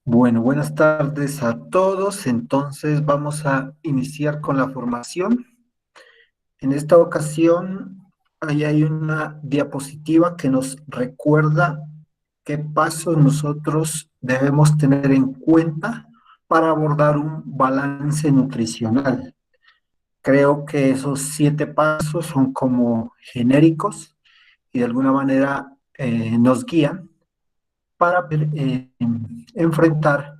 Bueno, buenas tardes a todos. Entonces vamos a iniciar con la formación. En esta ocasión, ahí hay una diapositiva que nos recuerda qué pasos nosotros debemos tener en cuenta para abordar un balance nutricional. Creo que esos 7 pasos son como genéricos y de alguna manera nos guían para enfrentar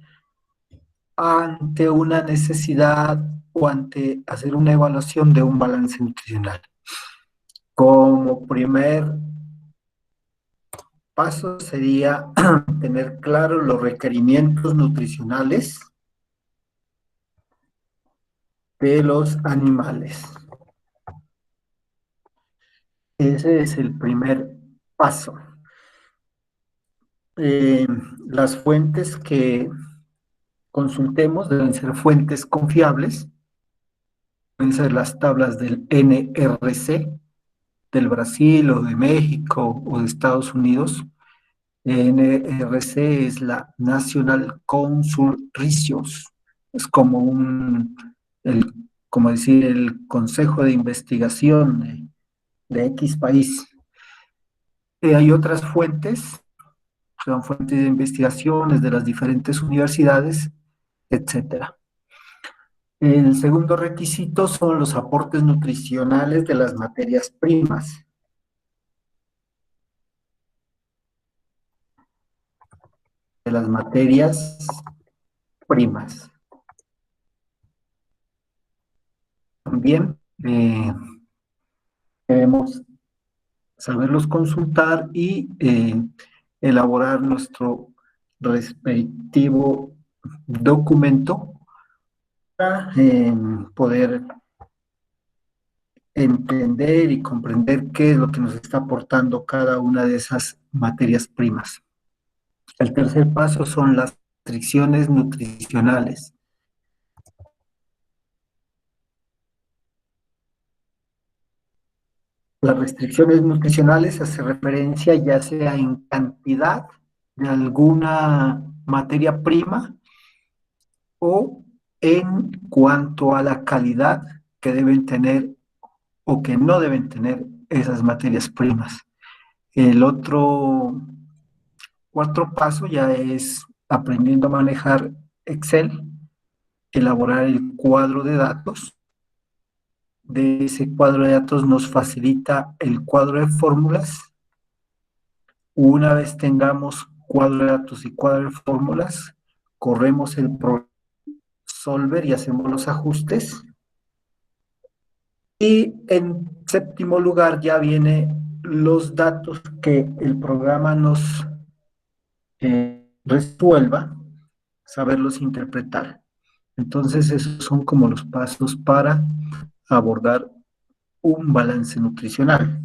ante una necesidad o ante hacer una evaluación de un balance nutricional. Como primer paso sería tener claro los requerimientos nutricionales de los animales. Ese es el primer paso. Eh, las fuentes que consultemos deben ser fuentes confiables, pueden ser las tablas del NRC, del Brasil o de México o de Estados Unidos. NRC es la National Council Research, es como como decir, el Consejo de Investigación de X país. Hay otras fuentes, son fuentes de investigaciones de las diferentes universidades, etcétera. El segundo requisito son los aportes nutricionales de las materias primas. De las materias primas. También debemos saberlos consultar y elaborar nuestro respectivo documento para poder entender y comprender qué es lo que nos está aportando cada una de esas materias primas. El tercer paso son las restricciones nutricionales. Las restricciones nutricionales hace referencia ya sea en cantidad de alguna materia prima o en cuanto a la calidad que deben tener o que no deben tener esas materias primas. El otro cuarto paso ya es aprendiendo a manejar Excel, elaborar el cuadro de datos. De ese cuadro de datos nos facilita el cuadro de fórmulas. Una vez tengamos cuadro de datos y cuadro de fórmulas, corremos el Solver y hacemos los ajustes. Y en séptimo lugar ya vienen los datos que el programa nos resuelva, saberlos interpretar. Entonces esos son como los pasos para abordar un balance nutricional.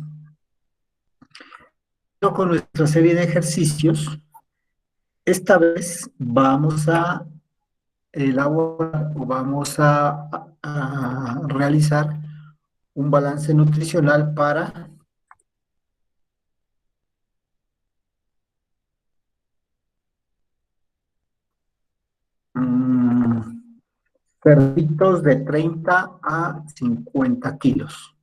Con nuestra serie de ejercicios, esta vez vamos a elaborar o vamos a realizar un balance nutricional para cerditos de 30 a 50 kilos.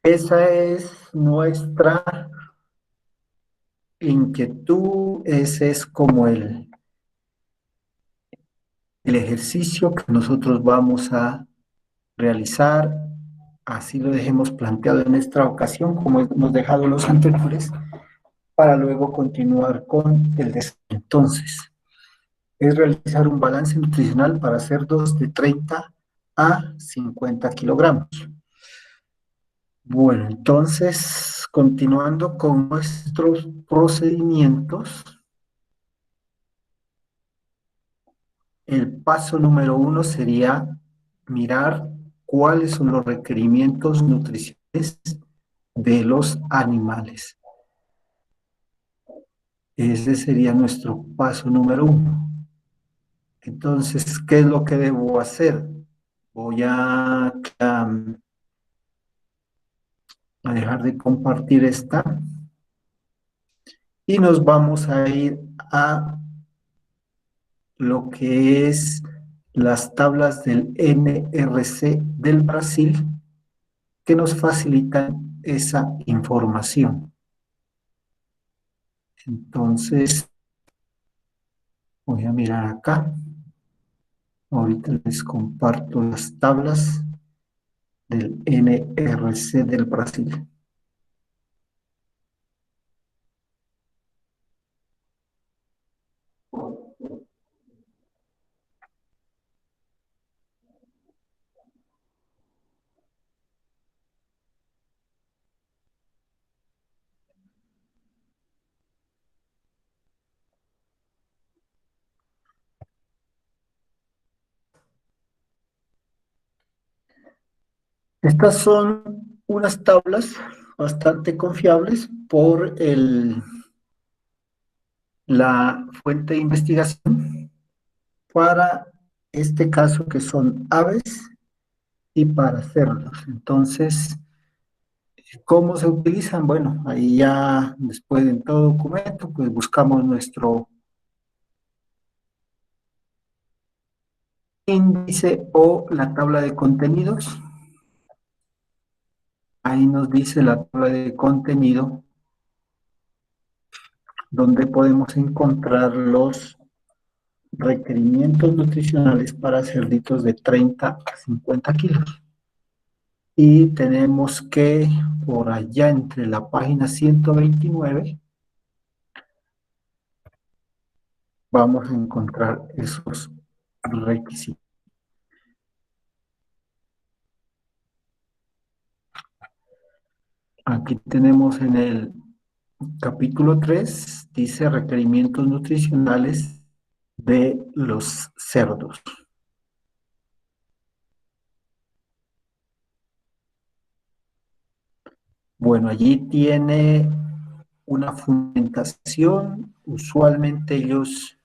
Esa es nuestra inquietud, ese es como el ejercicio que nosotros vamos a realizar, así lo dejemos planteado en esta ocasión, como hemos dejado los anteriores, para luego continuar con el desarrollo. Entonces, es realizar un balance nutricional para cerdos de 30 a 50 kilogramos. Bueno, entonces, continuando con nuestros procedimientos, el paso número 1 sería mirar cuáles son los requerimientos nutricionales de los animales. Ese sería nuestro paso número 1. Entonces, ¿qué es lo que debo hacer? Voy a dejar de compartir esta y nos vamos a ir a lo que es las tablas del NRC del Brasil que nos facilitan esa información. Entonces, voy a mirar acá. Ahorita les comparto las tablas del NRC del Brasil. Estas son unas tablas bastante confiables por la fuente de investigación para este caso que son aves y para cerdos. Entonces, ¿cómo se utilizan? Bueno, ahí ya después en todo documento, pues buscamos nuestro índice o la tabla de contenidos. Ahí nos dice la tabla de contenido donde podemos encontrar los requerimientos nutricionales para cerditos de 30 a 50 kilos. Y tenemos que por allá entre la página 129 vamos a encontrar esos requisitos. Aquí tenemos en el capítulo 3, dice requerimientos nutricionales de los cerdos. Bueno, allí tiene una fundamentación. Usualmente ellos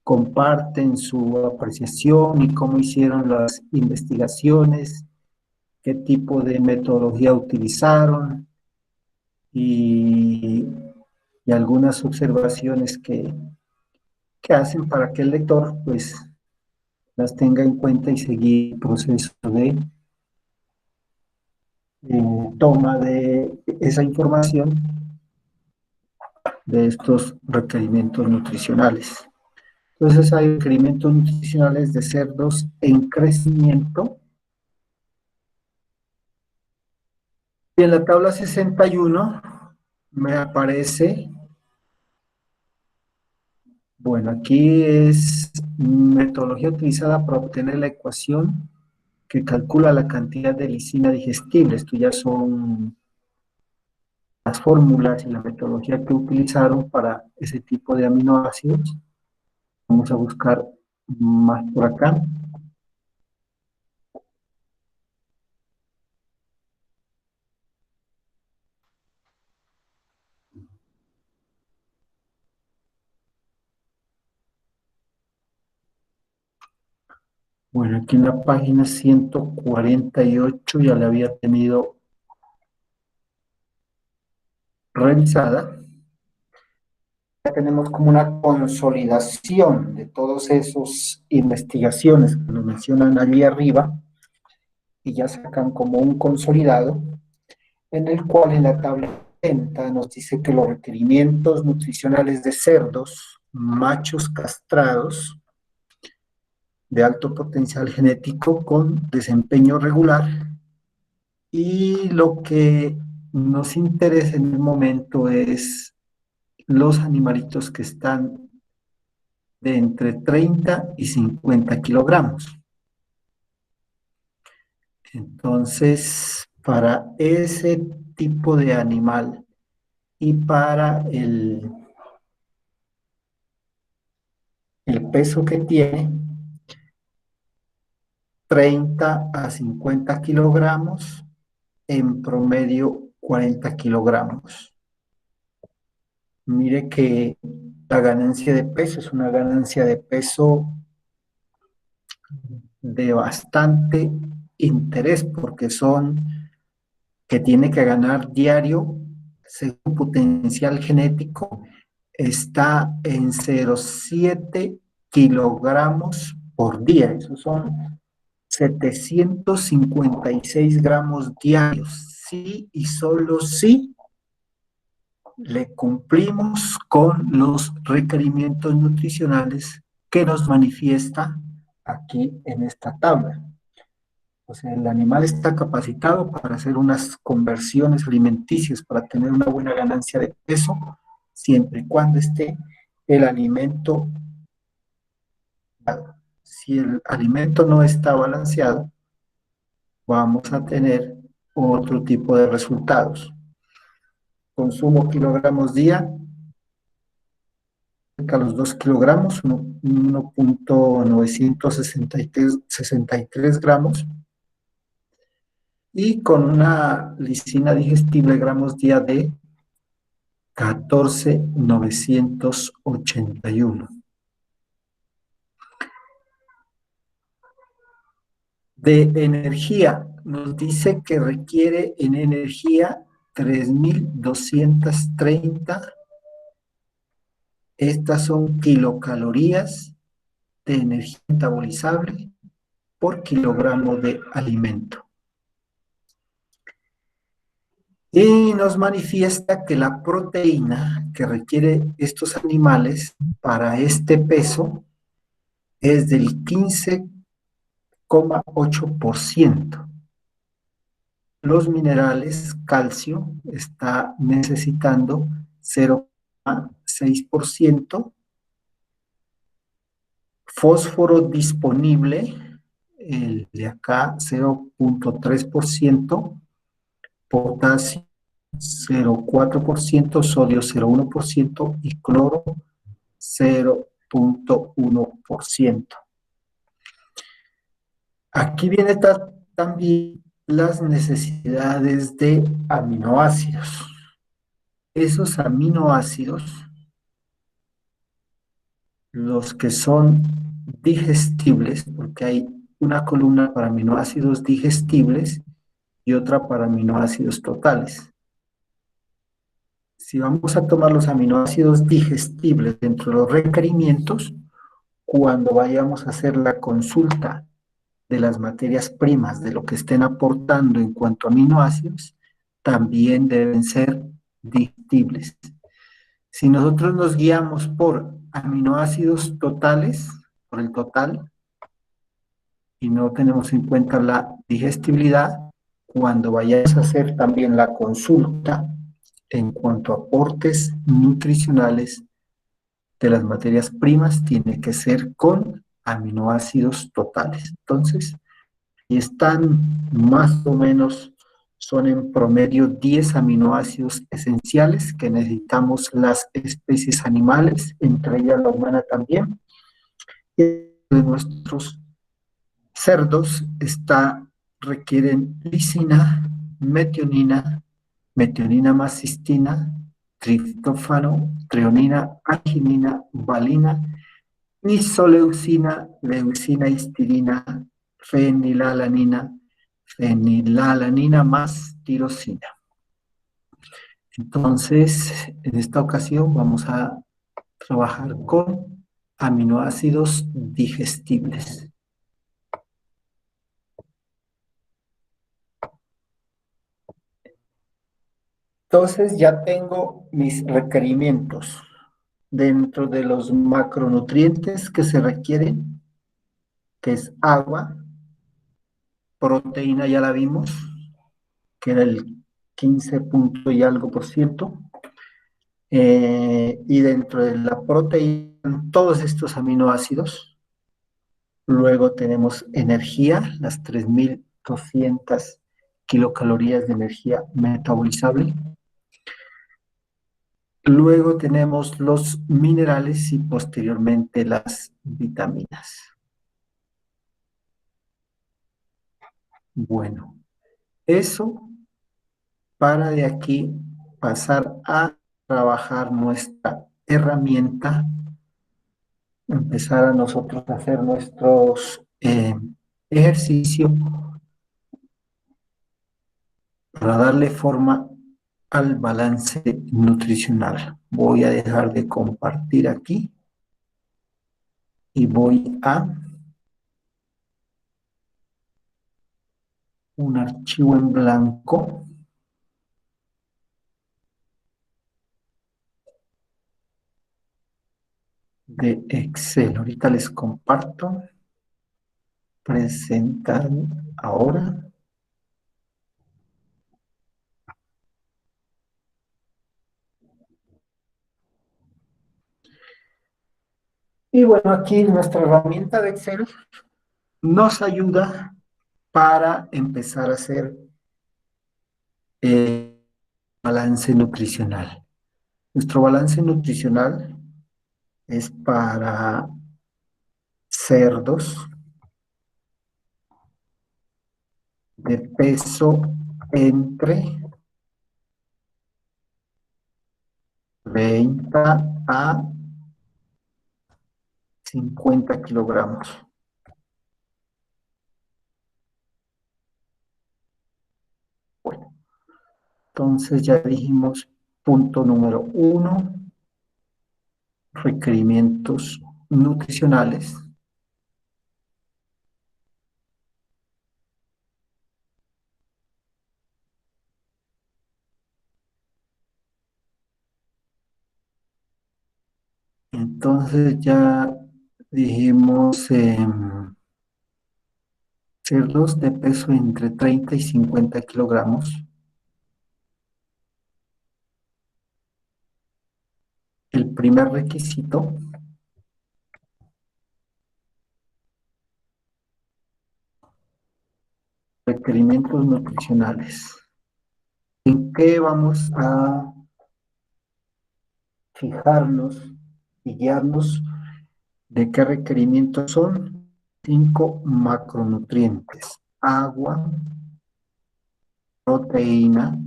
comparten su apreciación y cómo hicieron las investigaciones, qué tipo de metodología utilizaron y, y algunas observaciones que hacen para que el lector pues las tenga en cuenta y seguir el proceso de toma de esa información de estos requerimientos nutricionales. Entonces hay requerimientos nutricionales de cerdos en crecimiento. Y en la tabla 61 me aparece, bueno, aquí es metodología utilizada para obtener la ecuación que calcula la cantidad de lisina digestible. Esto ya son las fórmulas y la metodología que utilizaron para ese tipo de aminoácidos. Vamos a buscar más por acá. Bueno, aquí en la página 148 ya la había tenido revisada. Ya tenemos como una consolidación de todas esas investigaciones que nos mencionan allí arriba y ya sacan como un consolidado en el cual en la tabla 70 nos dice que los requerimientos nutricionales de cerdos machos castrados de alto potencial genético con desempeño regular y lo que nos interesa en el momento es los animalitos que están de entre 30 y 50 kilogramos. Entonces, para ese tipo de animal y para el peso que tiene, 30 a 50 kilogramos, en promedio 40 kilogramos. Mire que la ganancia de peso es una ganancia de peso de bastante interés porque son que tiene que ganar diario según potencial genético está en 0,7 kilogramos por día. Esos son 756 gramos diarios. Sí y solo sí le cumplimos con los requerimientos nutricionales que nos manifiesta aquí en esta tabla. O sea, el animal está capacitado para hacer unas conversiones alimenticias, para tener una buena ganancia de peso, siempre y cuando esté el alimento. Si el alimento no está balanceado, vamos a tener otro tipo de resultados. Consumo kilogramos día, cerca de los 2 kilogramos, 1,963 gramos, y con una lisina digestible gramos día de 14,981. De energía, nos dice que requiere en energía 3,230. Estas son kilocalorías de energía metabolizable por kilogramo de alimento. Y nos manifiesta que la proteína que requiere estos animales para este peso es del 15,8%. Los minerales, calcio, está necesitando 0,6%. Fósforo disponible, el de acá 0,3%, potasio 0,4%, sodio 0,1% y cloro 0,1%. Aquí viene también las necesidades de aminoácidos. Esos aminoácidos, los que son digestibles, porque hay una columna para aminoácidos digestibles y otra para aminoácidos totales. Si vamos a tomar los aminoácidos digestibles dentro de los requerimientos, cuando vayamos a hacer la consulta de las materias primas, de lo que estén aportando en cuanto a aminoácidos, también deben ser digestibles. Si nosotros nos guiamos por aminoácidos totales, por el total, y no tenemos en cuenta la digestibilidad, cuando vayamos a hacer también la consulta en cuanto a aportes nutricionales de las materias primas, tiene que ser con aminoácidos totales. Entonces, y están más o menos, son en promedio 10 aminoácidos esenciales que necesitamos las especies animales, entre ellas la humana también. Y de nuestros cerdos requieren lisina, metionina, metionina más cistina, triptófano, treonina, arginina, valina, isoleucina, leucina, histidina, fenilalanina, fenilalanina más tirosina. Entonces, en esta ocasión vamos a trabajar con aminoácidos digestibles. Entonces ya tengo mis requerimientos dentro de los macronutrientes que se requieren, que es agua, proteína ya la vimos, que era el 15 punto y algo por ciento, y dentro de la proteína, todos estos aminoácidos. Luego tenemos energía, las 3,200 kilocalorías de energía metabolizable. Luego tenemos los minerales y posteriormente las vitaminas. Bueno, eso para de aquí pasar a trabajar nuestra herramienta, empezar a nosotros a hacer nuestros eh, ejercicio para darle forma al balance nutricional. Voy a dejar de compartir aquí y voy a un archivo en blanco de Excel. Ahorita les comparto. Presentar ahora. Y bueno, aquí nuestra herramienta de Excel nos ayuda para empezar a hacer balance nutricional. Nuestro balance nutricional es para cerdos de peso entre 30 a 50 kilogramos. Bueno, entonces ya dijimos punto número 1, requerimientos nutricionales. Entonces ya dijimos cerdos de peso entre 30 y 50 kilogramos. El primer requisito, requerimientos nutricionales. ¿En qué vamos a fijarnos y guiarnos? ¿De qué requerimientos son? 5 macronutrientes: agua, proteína,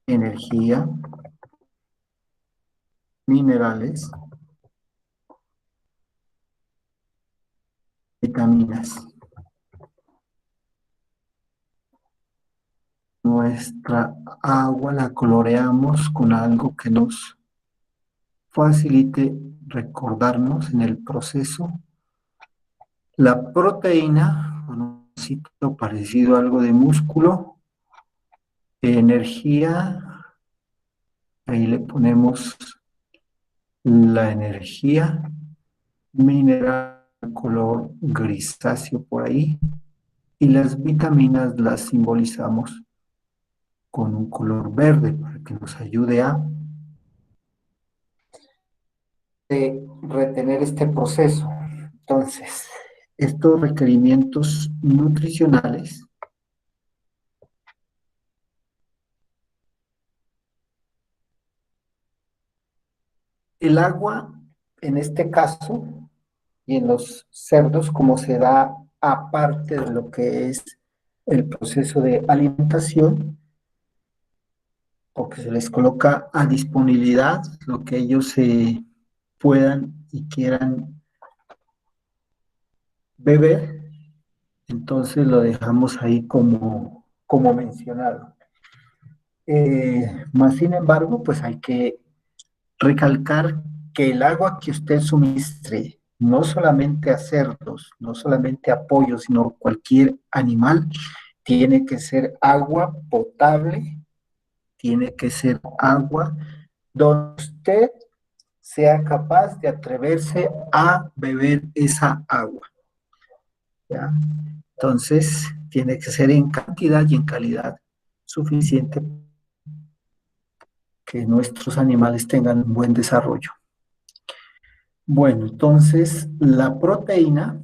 energía, minerales, vitaminas. Nuestra agua la coloreamos con algo que nos facilite recordarnos en el proceso. La proteína, con un sitio parecido a algo de músculo. Energía, ahí le ponemos la energía. Mineral color grisáceo por ahí. Y las vitaminas las simbolizamos con un color verde para que nos ayude a retener este proceso. Entonces, estos requerimientos nutricionales, el agua, en este caso, y en los cerdos, como se da aparte de lo que es el proceso de alimentación, porque se les coloca a disponibilidad lo que ellos puedan y quieran beber, entonces lo dejamos ahí como mencionado. Más sin embargo, pues hay que recalcar que el agua que usted suministre, no solamente a cerdos, no solamente a pollos, sino cualquier animal, tiene que ser agua potable, tiene que ser agua donde usted sea capaz de atreverse a beber esa agua, ¿ya? Entonces, tiene que ser en cantidad y en calidad suficiente que nuestros animales tengan un buen desarrollo. Bueno, entonces la proteína,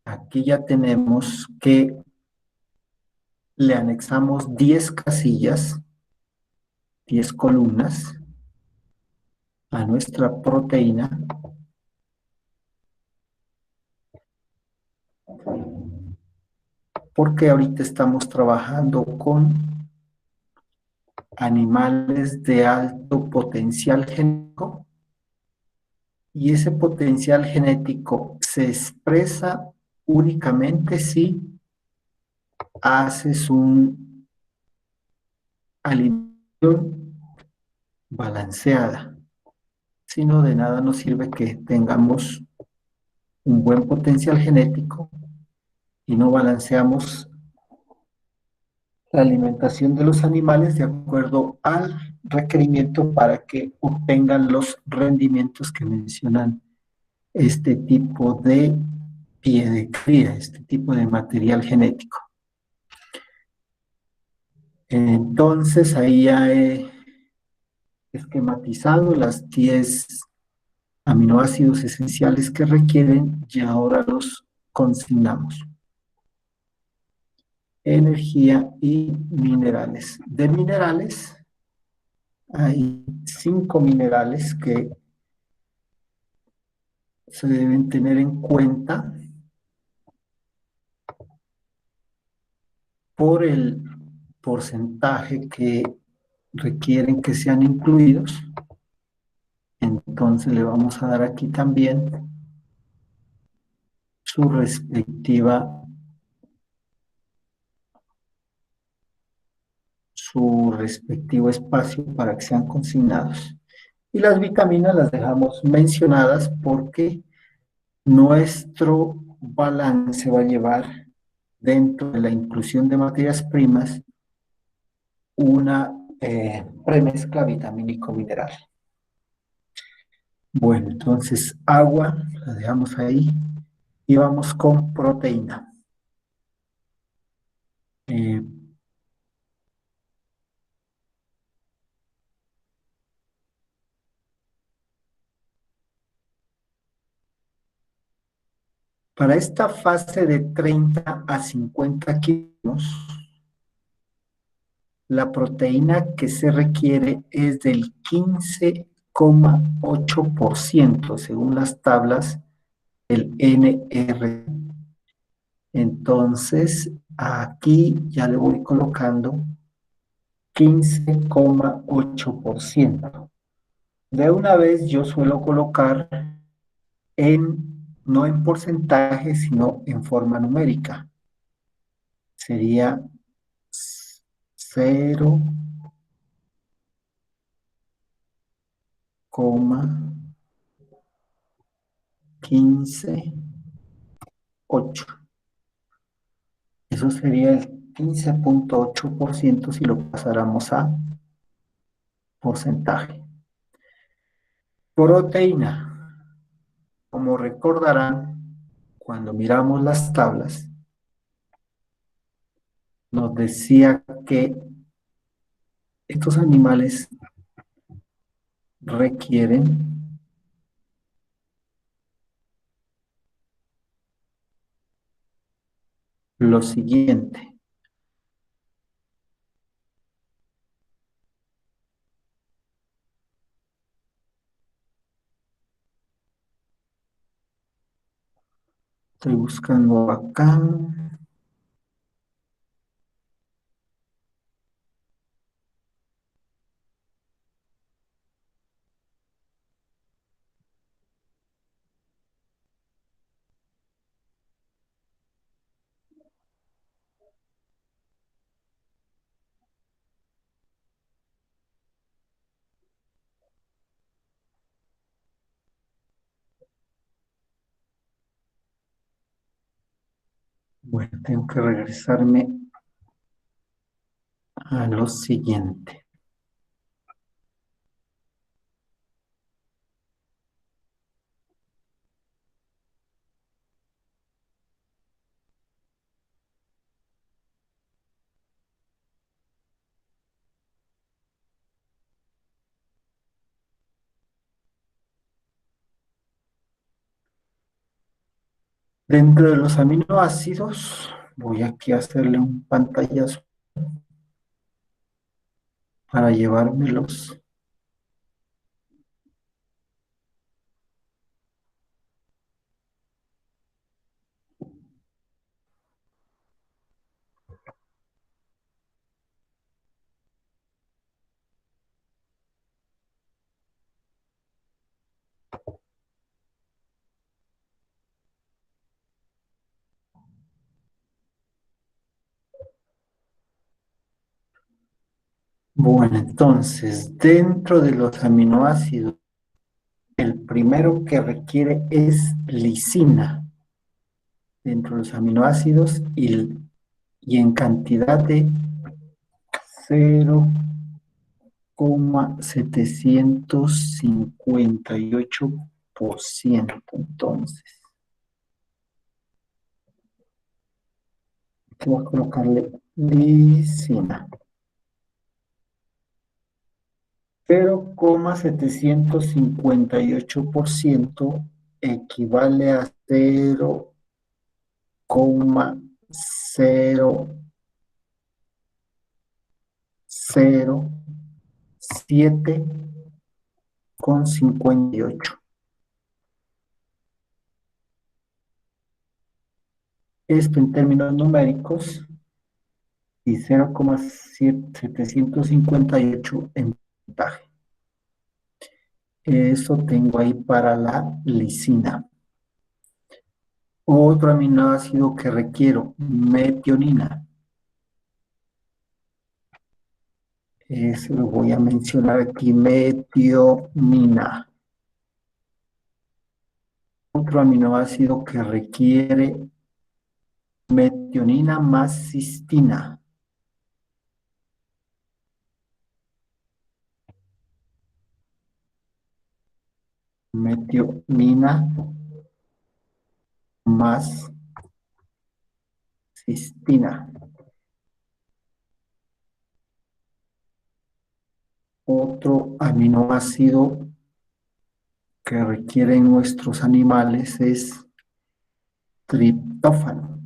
aquí ya tenemos que le anexamos 10 casillas, 10 columnas a nuestra proteína. Porque ahorita estamos trabajando con animales de alto potencial genético Y ese potencial genético se expresa únicamente si haces una alimentación balanceada. Si no, de nada nos sirve que tengamos un buen potencial genético y no balanceamos la alimentación de los animales de acuerdo al requerimiento para que obtengan los rendimientos que mencionan este tipo de pie de cría, este tipo de material genético. Entonces ahí ya he esquematizado las 10 aminoácidos esenciales que requieren y ahora los consignamos. Energía y minerales. De minerales hay 5 minerales que se deben tener en cuenta por el porcentaje que requieren que sean incluidos. Entonces le vamos a dar aquí también su respectiva, su respectivo espacio para que sean consignados. Y las vitaminas las dejamos mencionadas porque nuestro balance va a llevar dentro de la inclusión de materias primas una premezcla vitamínico-mineral. Bueno, entonces agua, la dejamos ahí y vamos con proteína. Eh, para esta fase de 30 a 50 kilos, la proteína que se requiere es del 15,8% según las tablas del NR. Entonces, aquí ya le voy colocando 15,8%. De una vez yo suelo colocar no en porcentaje, sino en forma numérica. Sería 0,158. Eso sería el 15,8% si lo pasáramos a porcentaje. Proteína. Como recordarán, cuando miramos las tablas, nos decía que estos animales requieren lo siguiente. Estoy buscando acá. Bueno, tengo que regresarme a lo siguiente. Dentro de los aminoácidos, voy aquí a hacerle un pantallazo para llevármelos. Bueno, entonces, dentro de los aminoácidos, el primero que requiere es lisina dentro de los aminoácidos y en cantidad de 0,758%. Entonces, aquí voy a colocarle lisina. 0,758% equivale a 0,007,58. Esto en términos numéricos y 0,758 en porcentaje. Eso tengo ahí para la lisina. Otro aminoácido que requiero, metionina. Eso lo voy a mencionar aquí, metionina. Otro aminoácido que requiere metionina más cistina. Metionina más cistina. Otro aminoácido que requieren nuestros animales es triptófano.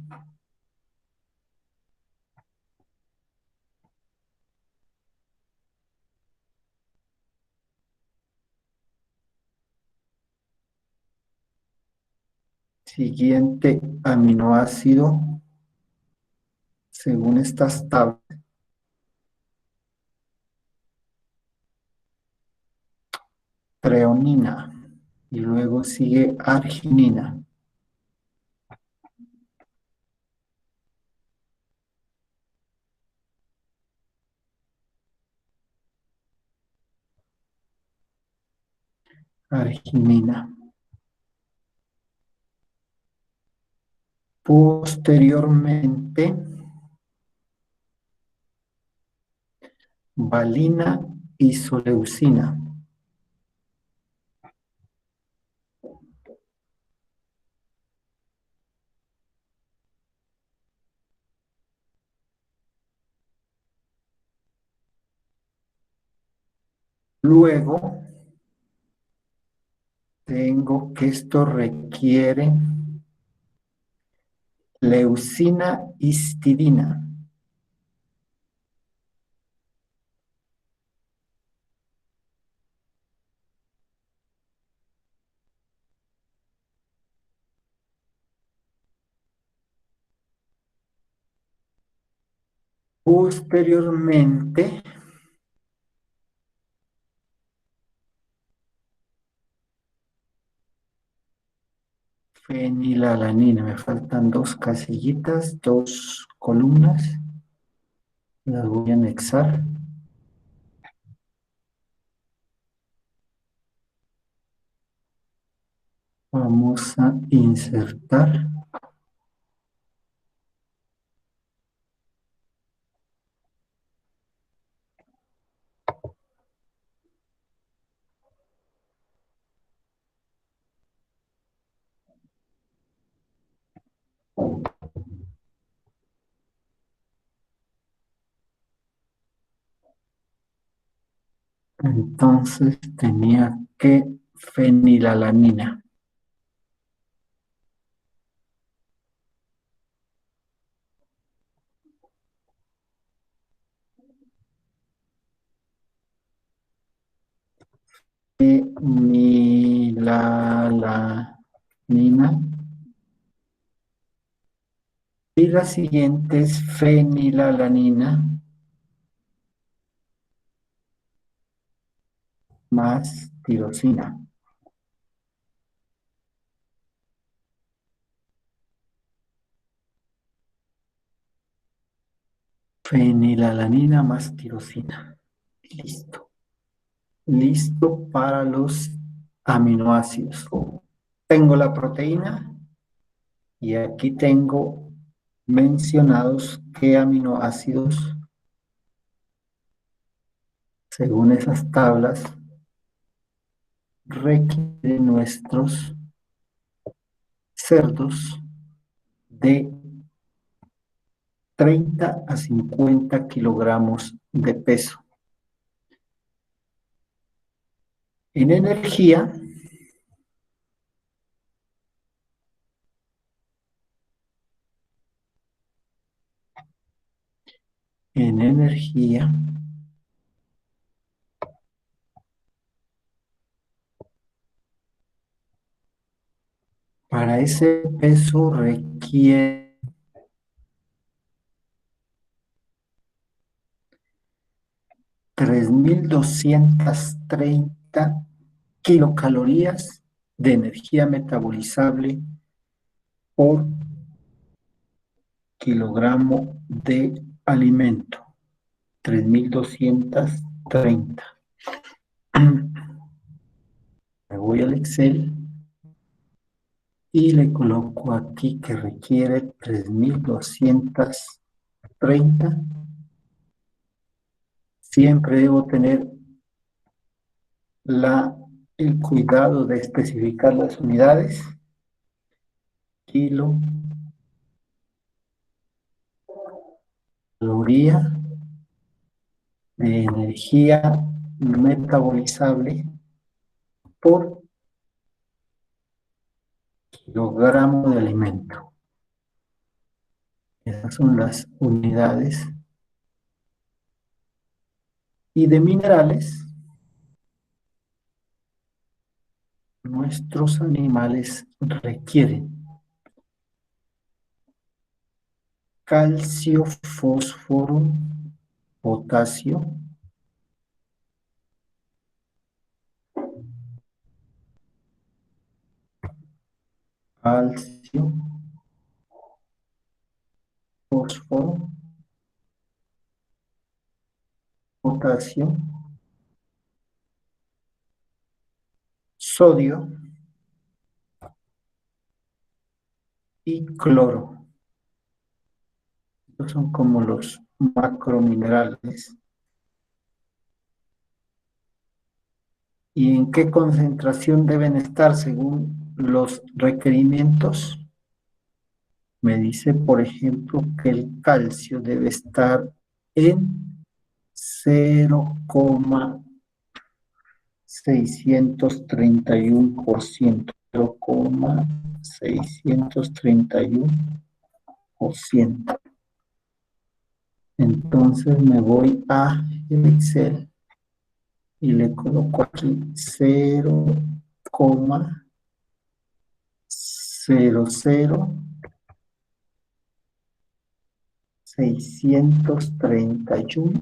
Siguiente aminoácido, según estas tablas, treonina. Y luego sigue arginina. Arginina. Posteriormente, valina y isoleucina. Luego, tengo que esto requiere leucina histidina. Posteriormente, fenilalanina. Me faltan dos casillitas, dos columnas. Las voy a anexar. Vamos a insertar. Entonces tenía que fenilalanina. Fenilalanina. Y la siguiente es fenilalanina más tirosina. Fenilalanina más tirosina. Listo. Listo para los aminoácidos. Tengo la proteína y aquí tengo mencionados qué aminoácidos, según esas tablas, requieren nuestros cerdos de 30 a 50 kilogramos de peso. En energía, en energía, para ese peso requiere 3.230 kilocalorías de energía metabolizable por kilogramo de alimento. 3.230. Me voy al Excel y le coloco aquí que requiere 3.230. Siempre debo tener el cuidado de especificar las unidades. Kilo, caloría de energía metabolizable por kilogramo de alimento. Esas son las unidades. Y de minerales, nuestros animales requieren calcio, fósforo, potasio, calcio, fósforo, potasio, sodio y cloro. Estos son como los macrominerales. ¿Y en qué concentración deben estar según los requerimientos? Me dice, por ejemplo, que el calcio debe estar en 0,631%. 0,631%. Entonces me voy a el Excel y le coloco aquí 0,00631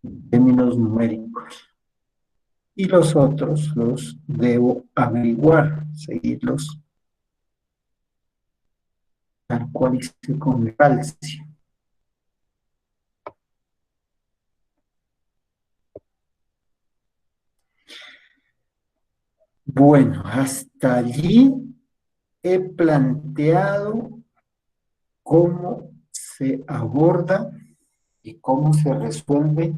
en términos numéricos. Y los otros los debo averiguar, seguirlos tal cual hice con el calcio. Bueno, hasta allí he planteado cómo se aborda y cómo se resuelve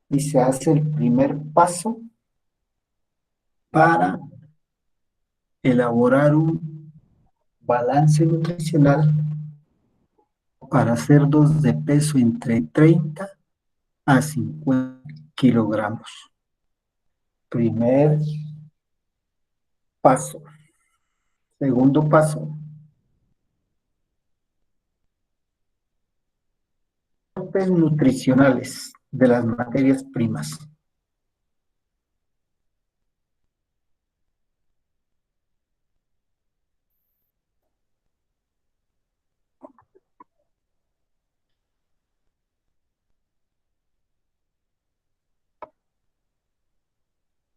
y se hace el primer paso para elaborar un balance nutricional para cerdos de peso entre 30 a 50 kilogramos. Primer paso. Segundo paso. Aportes nutricionales de las materias primas.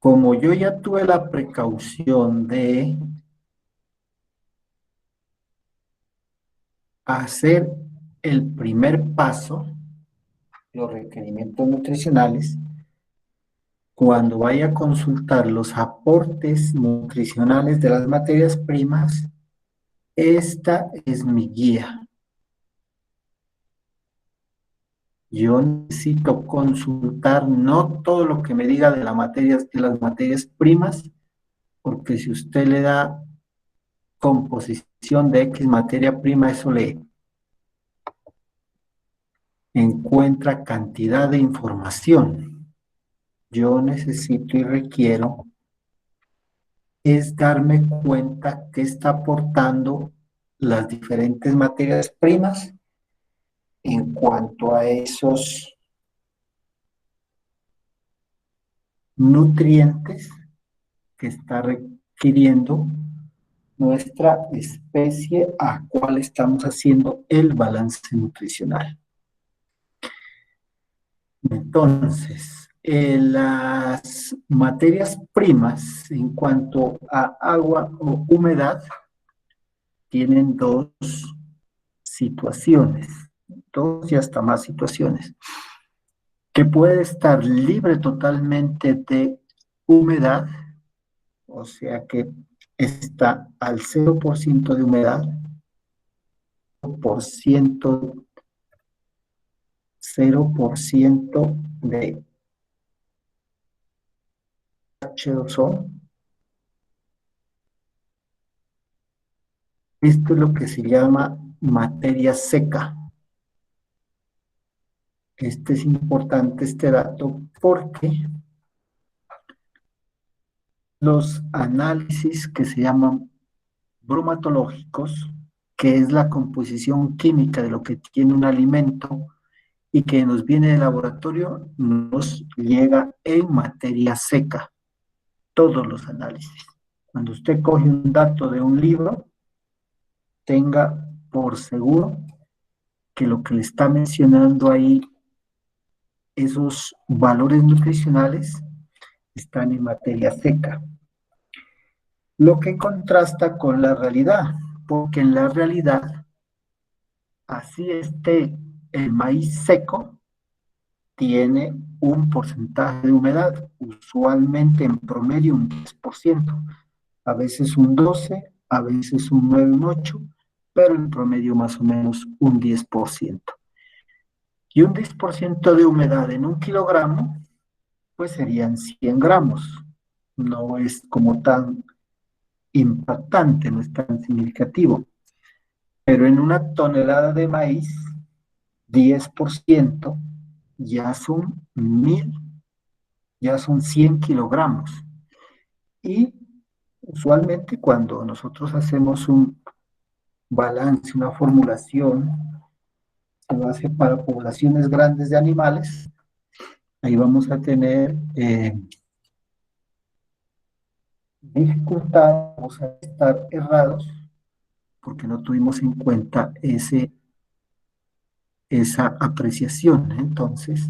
Como yo ya tuve la precaución de hacer el primer paso, los requerimientos nutricionales, cuando vaya a consultar los aportes nutricionales de las materias primas, esta es mi guía. Yo necesito consultar no todo lo que me diga de de las materias primas, porque si usted le da composición de X materia prima, eso le encuentra cantidad de información. Yo necesito y requiero es darme cuenta que está aportando las diferentes materias primas en cuanto a esos nutrientes que está requiriendo nuestra especie a cual estamos haciendo el balance nutricional. Entonces, las materias primas en cuanto a agua o humedad tienen dos situaciones, dos y hasta más situaciones, que puede estar libre totalmente de humedad, o sea que está al 0% de humedad, por ciento, 0% de H2O. Esto es lo que se llama materia seca. Este es importante, este dato, porque los análisis que se llaman bromatológicos, que es la composición química de lo que tiene un alimento y que nos viene del laboratorio, nos llega en materia seca, todos los análisis. Cuando usted coge un dato de un libro, tenga por seguro que lo que le está mencionando ahí, esos valores nutricionales, están en materia seca. Lo que contrasta con la realidad, porque en la realidad, así esté el maíz seco, tiene un porcentaje de humedad, usualmente en promedio un 10%, a veces un 12%, a veces un 9, un 8%, pero en promedio más o menos un 10%. Y un 10% de humedad en un kilogramo, pues serían 100 gramos. No es como tan impactante, no es tan significativo. Pero en una tonelada de maíz, 10% ya son 1000, ya son 100 kilogramos. Y usualmente cuando nosotros hacemos un balance, una formulación, se lo hace para poblaciones grandes de animales, ahí vamos a tener dificultad, vamos a estar errados porque no tuvimos en cuenta esa apreciación. Entonces,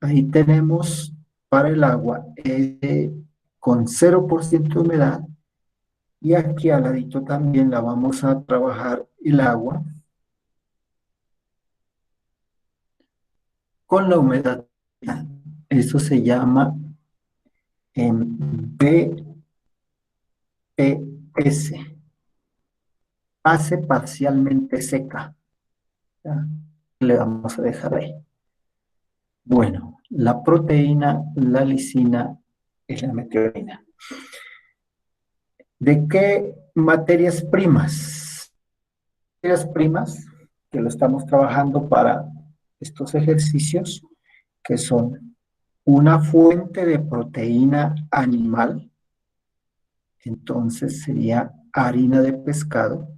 ahí tenemos para el agua con 0% de humedad, y aquí al ladito también la vamos a trabajar el agua con la humedad. Eso se llama BPS, base parcialmente seca. ¿Ya? Le vamos a dejar ahí. Bueno, la proteína, la lisina y la metionina. ¿De qué materias primas? Materias primas que lo estamos trabajando para estos ejercicios, que son una fuente de proteína animal, entonces sería harina de pescado,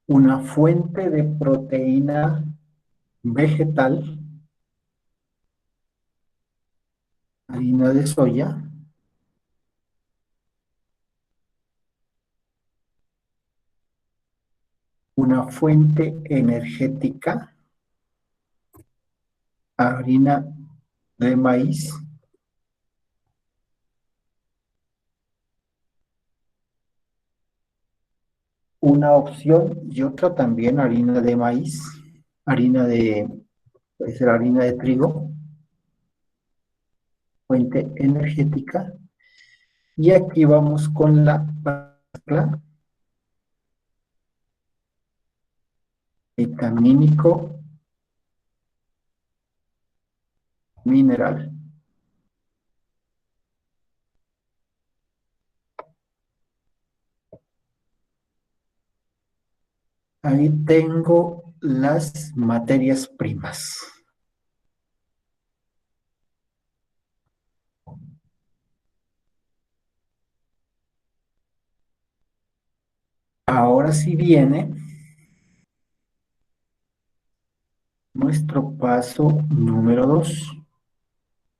una fuente de proteína vegetal, harina de soya, una fuente energética, harina de maíz, una opción y otra también harina de maíz, harina de, puede ser harina de trigo, fuente energética. Y aquí vamos con la mezcla vitamínico mineral. Ahí tengo las materias primas. Ahora sí viene nuestro paso número 2.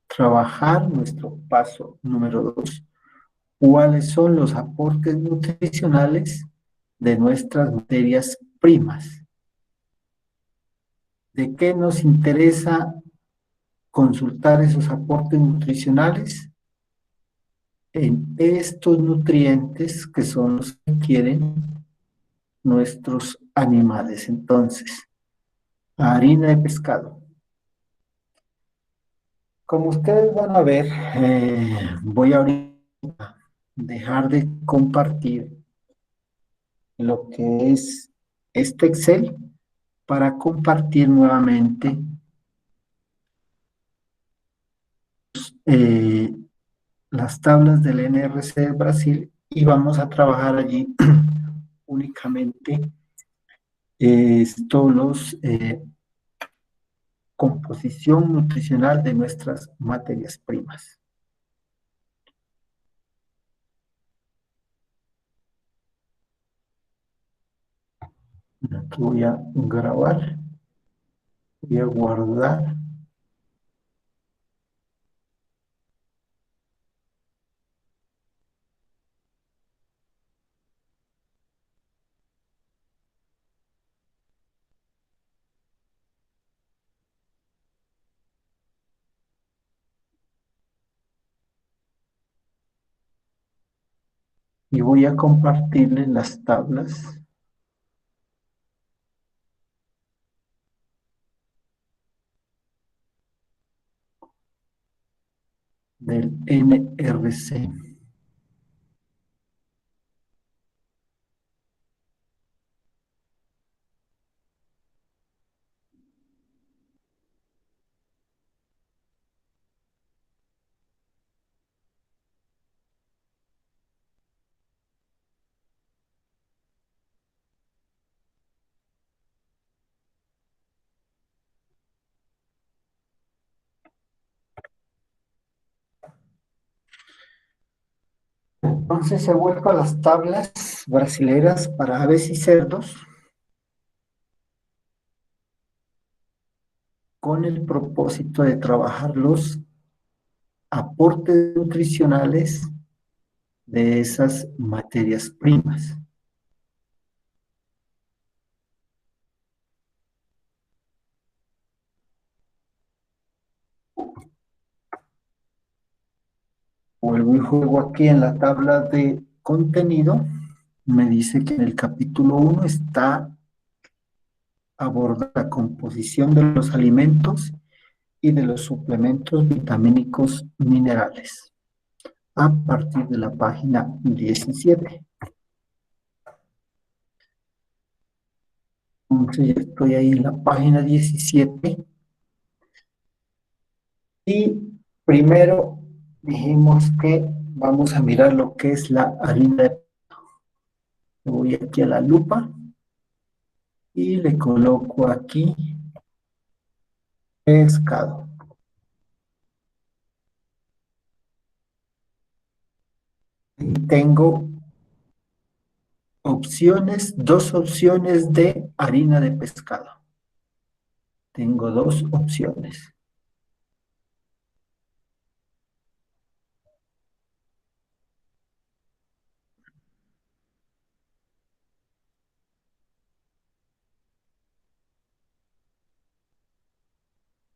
Trabajar nuestro paso número 2. ¿Cuáles son los aportes nutricionales de nuestras materias primas? ¿De qué nos interesa consultar esos aportes nutricionales? En estos nutrientes que son los que quieren nuestros animales. Entonces, harina de pescado. Como ustedes van a ver, voy ahorita dejar de compartir lo que es este Excel para compartir nuevamente eh, las tablas del NRC de Brasil y vamos a trabajar allí únicamente todos los composición nutricional de nuestras materias primas. Aquí voy a grabar, voy a guardar y voy a compartirles las tablas del NRC. Entonces he vuelto a las tablas brasileras para aves y cerdos con el propósito de trabajar los aportes nutricionales de esas materias primas. Vuelvo y juego aquí en la tabla de contenido. Me dice que en el capítulo 1 está abordar la composición de los alimentos y de los suplementos vitamínicos minerales a partir de la página 17. Entonces ya estoy ahí en la página 17 y primero dijimos que vamos a mirar lo que es la harina de... Voy aquí a la lupa y le coloco aquí pescado. Y tengo opciones, dos opciones de harina de pescado. Tengo dos opciones.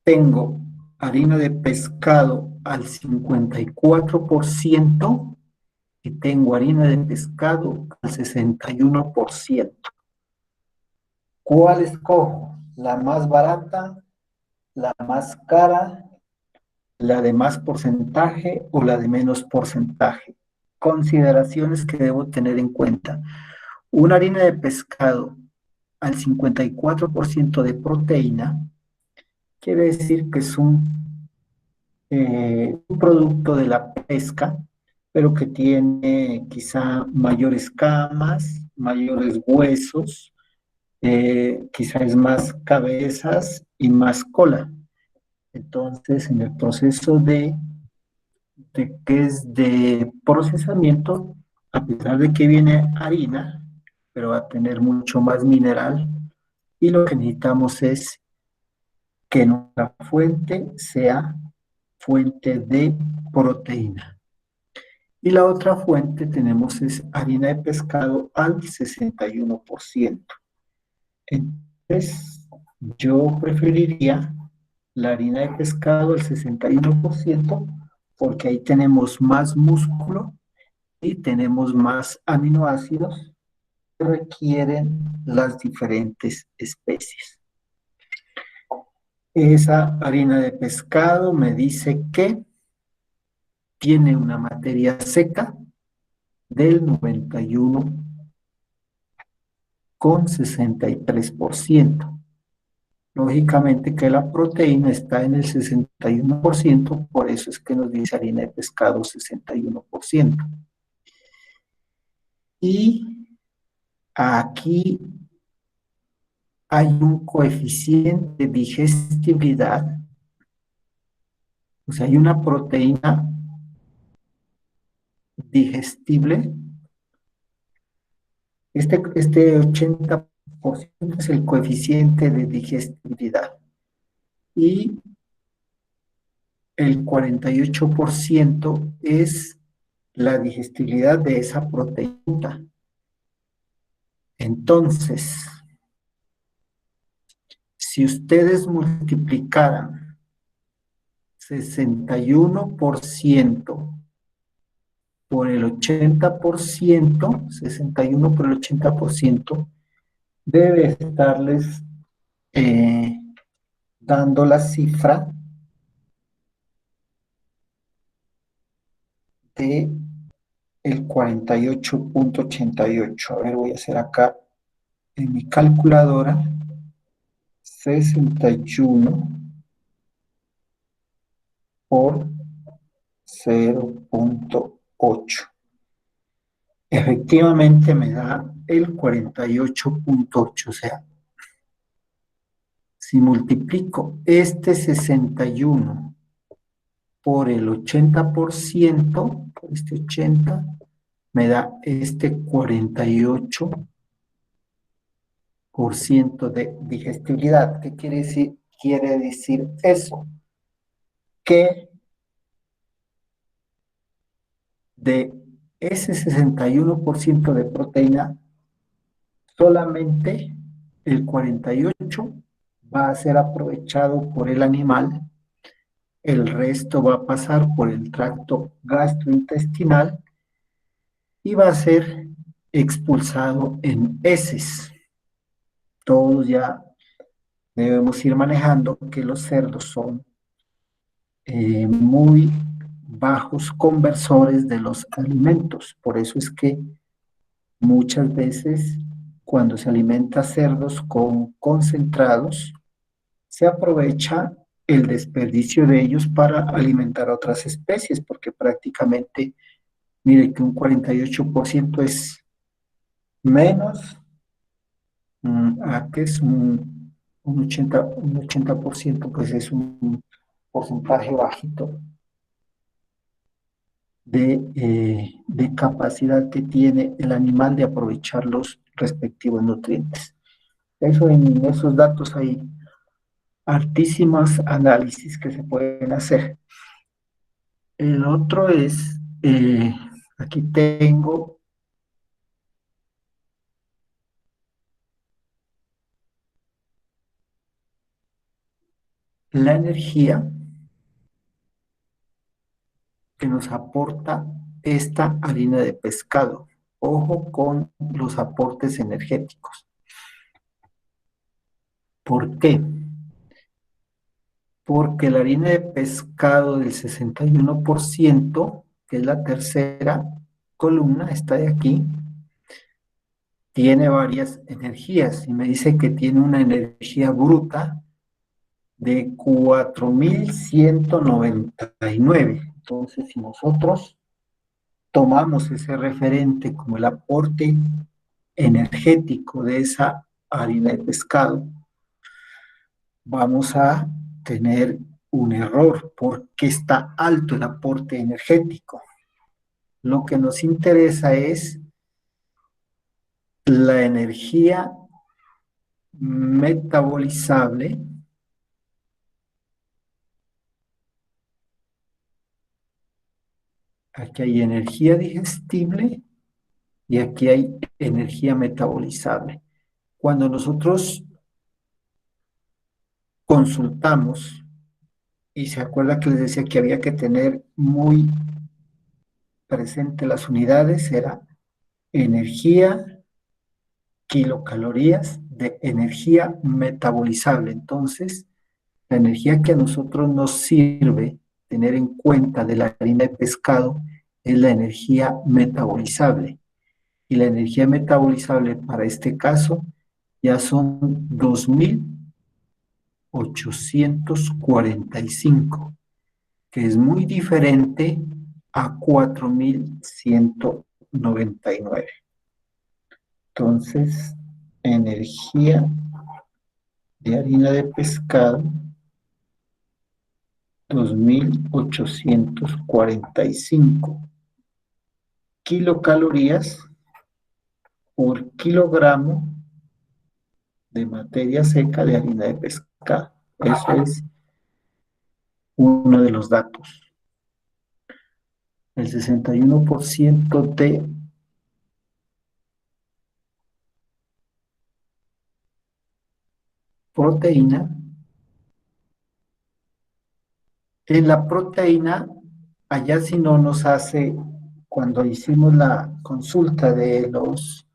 Tengo harina de pescado al 54% y tengo harina de pescado al 61%. ¿Cuál escojo? ¿La más barata, la más cara, la de más porcentaje o la de menos porcentaje? Consideraciones que debo tener en cuenta. Una harina de pescado al 54% de proteína quiere decir que es un producto de la pesca, pero que tiene quizá mayores camas, mayores huesos, quizás más cabezas y más cola. Entonces, en el proceso de que es de procesamiento, a pesar de que viene harina, pero va a tener mucho más mineral y lo que necesitamos es que nuestra fuente sea fuente de proteína. Y la otra fuente tenemos es harina de pescado al 61%. Entonces, yo preferiría la harina de pescado al 61% porque ahí tenemos más músculo y tenemos más aminoácidos que requieren las diferentes especies. Esa harina de pescado me dice que tiene una materia seca del 91,63%. Lógicamente que la proteína está en el 61%, por eso es que nos dice harina de pescado 61%. Y aquí hay un coeficiente de digestibilidad, o sea, hay una proteína digestible. Este 80% es el coeficiente de digestibilidad y el 48% es la digestibilidad de esa proteína. Entonces, si ustedes multiplicaran 61% por el 80%, 61 por el 80%, debe estarles dando la cifra de el 48,88. A ver, voy a hacer acá en mi calculadora 61 por 0,8. Efectivamente me da el 48,8. O sea, si multiplico este 61 por el 80%, por este 80, me da este 48% de digestibilidad. ¿Qué quiere decir? Quiere decir eso, que de ese 61% de proteína, solamente el 48% va a ser aprovechado por el animal, el resto va a pasar por el tracto gastrointestinal y va a ser expulsado en heces. Todos ya debemos ir manejando que los cerdos son muy bajos conversores de los alimentos. Por eso es que muchas veces cuando se alimenta cerdos con concentrados, se aprovecha el desperdicio de ellos para alimentar a otras especies, porque prácticamente, mire que un 48% es menos a que es un 80%, pues es un porcentaje bajito de capacidad que tiene el animal de aprovechar los respectivos nutrientes. Eso en esos datos hay altísimos análisis que se pueden hacer. El otro es, aquí tengo la energía que nos aporta esta harina de pescado. Ojo con los aportes energéticos. ¿Por qué? Porque la harina de pescado del 61%, que es la tercera columna, está de aquí, tiene varias energías y me dice que tiene una energía bruta de 4199. Entonces, si nosotros tomamos ese referente como el aporte energético de esa harina de pescado, vamos a tener un error porque está alto el aporte energético. Lo que nos interesa es la energía metabolizable. Aquí hay energía digestible y aquí hay energía metabolizable. Cuando nosotros consultamos, y se acuerda que les decía que había que tener muy presente las unidades, era energía, kilocalorías de energía metabolizable. Entonces, la energía que a nosotros nos sirve tener en cuenta de la harina de pescado es la energía metabolizable. Y la energía metabolizable para este caso ya son 2845, que es muy diferente a 4199. Entonces, energía de harina de pescado, 2845 kilocalorías por kilogramo de materia seca de harina de pescado. Eso es uno de los datos. El 61% de proteína. En la proteína, allá si no nos hace, cuando hicimos la consulta de las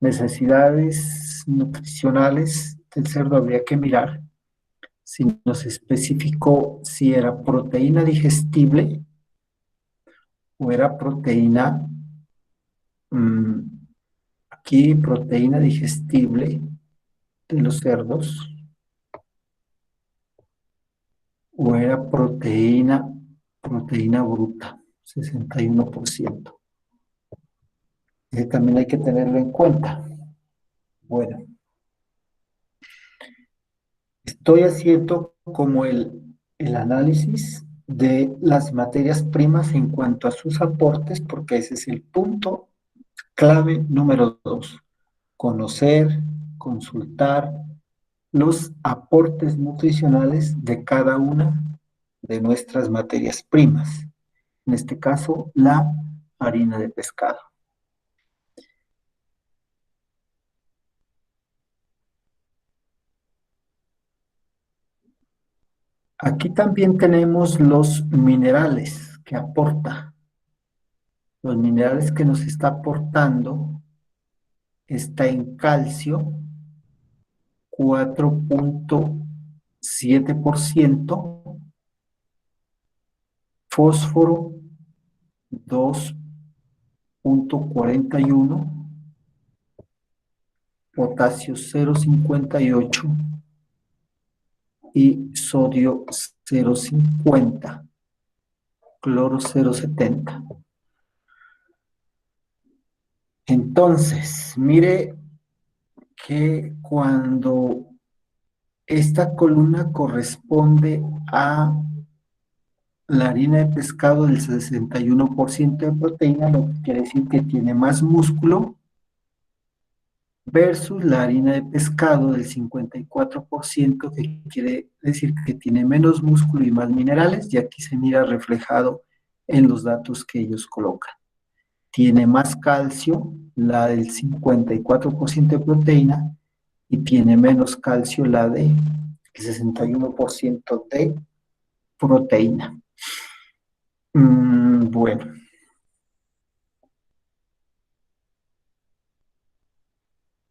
necesidades nutricionales del cerdo, habría que mirar si nos especificó si era proteína digestible o era proteína, aquí proteína digestible de los cerdos, o era proteína bruta, 61%. También hay que tenerlo en cuenta. Bueno, estoy haciendo como el análisis de las materias primas en cuanto a sus aportes, porque ese es el punto clave número 2. Conocer, consultar los aportes nutricionales de cada una de nuestras materias primas. En este caso, la harina de pescado. Aquí también tenemos los minerales que aporta. Los minerales que nos está aportando está en calcio, 4.7%, fósforo, 2.41%, potasio 0.58 y sodio 0.50, cloro 0.70. Entonces, mire que cuando esta columna corresponde a la harina de pescado del 61% de proteína, lo que quiere decir que tiene más músculo, versus la harina de pescado del 54%, que quiere decir que tiene menos músculo y más minerales, y aquí se mira reflejado en los datos que ellos colocan. Tiene más calcio la del 54% de proteína y tiene menos calcio la del 61% de proteína. Bueno,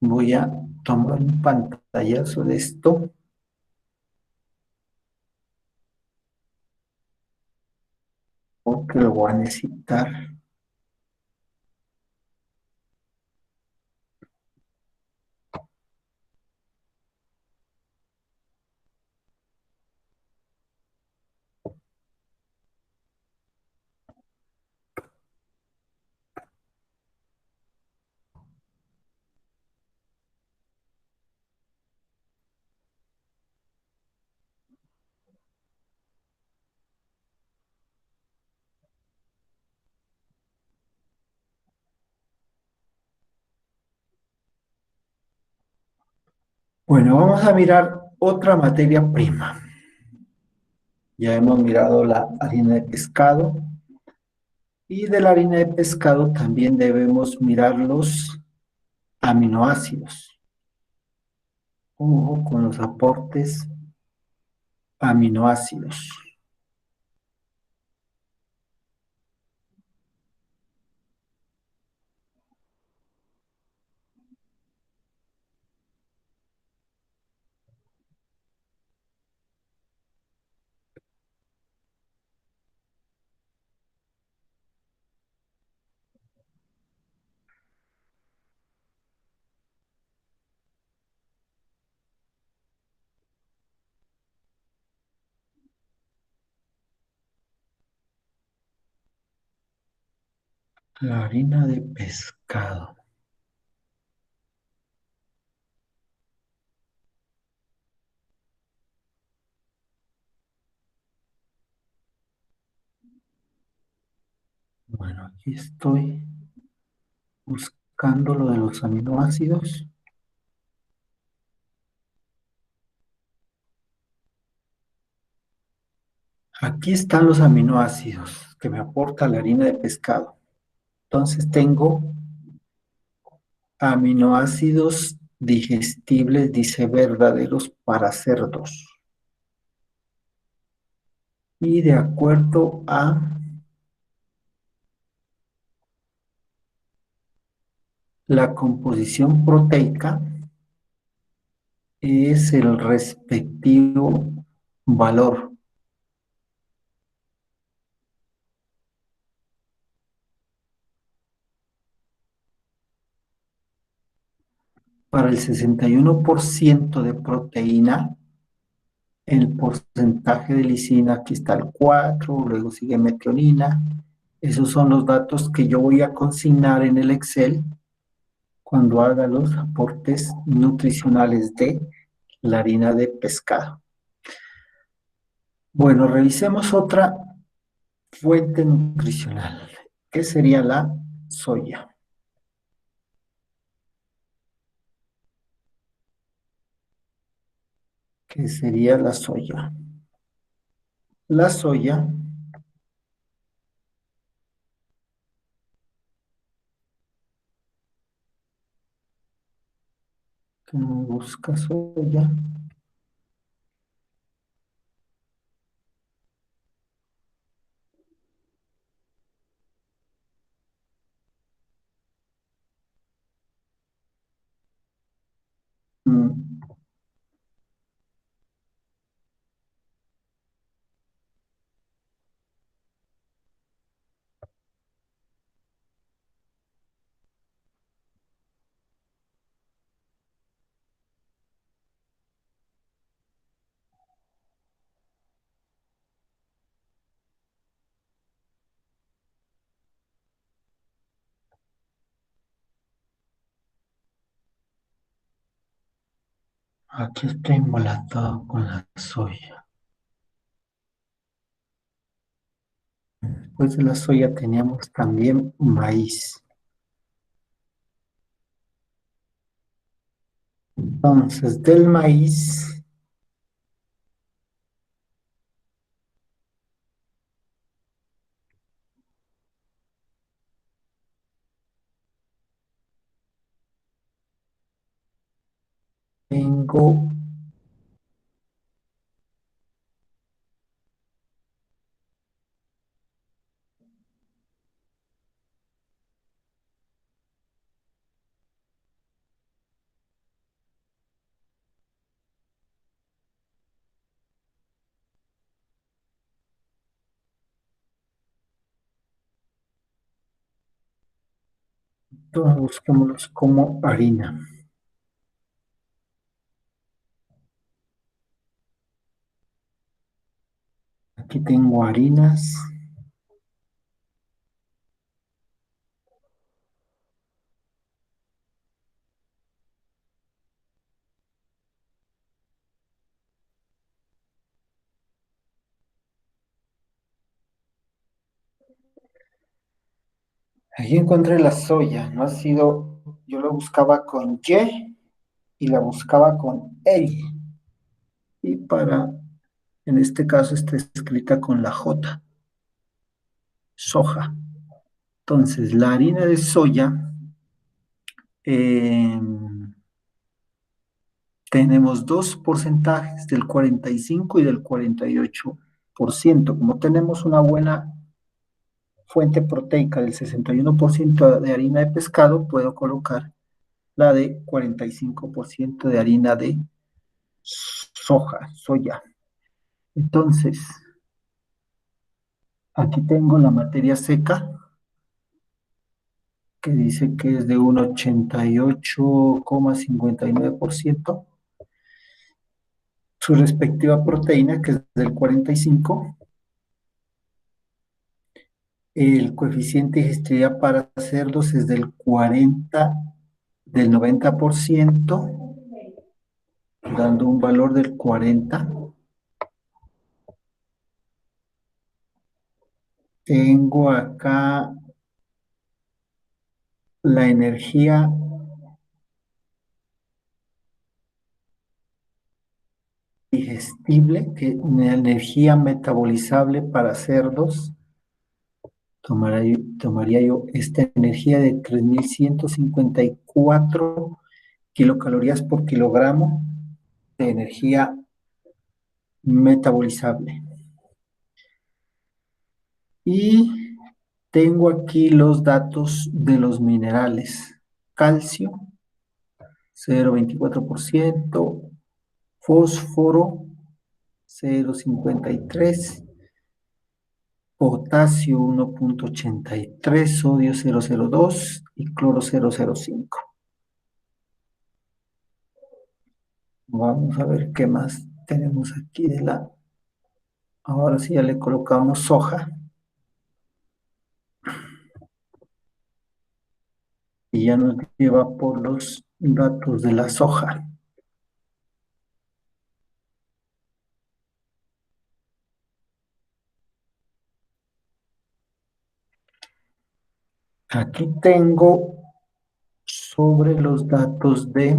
Voy a tomar un pantallazo de esto porque lo voy a necesitar. Bueno, vamos a mirar otra materia prima. Ya hemos mirado la harina de pescado y de la harina de pescado también debemos mirar los aminoácidos. Ojo con los aportes aminoácidos. La harina de pescado. Bueno, aquí estoy buscando lo de los aminoácidos. Aquí están los aminoácidos que me aporta la harina de pescado. Entonces tengo aminoácidos digestibles, dice verdaderos para cerdos. Y de acuerdo a la composición proteica, es el respectivo valor. Para el 61% de proteína, el porcentaje de lisina, aquí está el 4, luego sigue metionina. Esos son los datos que yo voy a consignar en el Excel cuando haga los aportes nutricionales de la harina de pescado. Bueno, revisemos otra fuente nutricional, que sería la soya. ¿Qué sería la soya? La soya que no busca soya. Mm, Aquí estoy embolatado con la soya. Después de la soya teníamos también maíz. Entonces, del maíz tengo Entonces busquémoslos como harina. Aquí tengo harinas. Aquí encontré la soya. No ha sido, yo la buscaba con y la buscaba con E. Y en este caso está escrita con la J, soja. Entonces, la harina de soya, eh, tenemos dos porcentajes, del 45 y del 48%. Como tenemos una buena fuente proteica del 61% de harina de pescado, puedo colocar la de 45% de harina de soya. Entonces, aquí tengo la materia seca, que dice que es de un 88,59%, su respectiva proteína, que es del 45%, el coeficiente de digestibilidad para cerdos es del 90%, dando un valor del 40%. Tengo acá la energía digestible, la energía metabolizable para cerdos. Tomaría yo esta energía de 3.154 kilocalorías por kilogramo de energía metabolizable. Y tengo aquí los datos de los minerales. Calcio, 0,24%, fósforo, 0,53%, potasio 1,83, sodio 0,02 y cloro 0,05. Vamos a ver qué más tenemos aquí de la... Ahora sí ya le colocamos soja y ya nos lleva por los datos de la soja. Aquí tengo sobre los datos de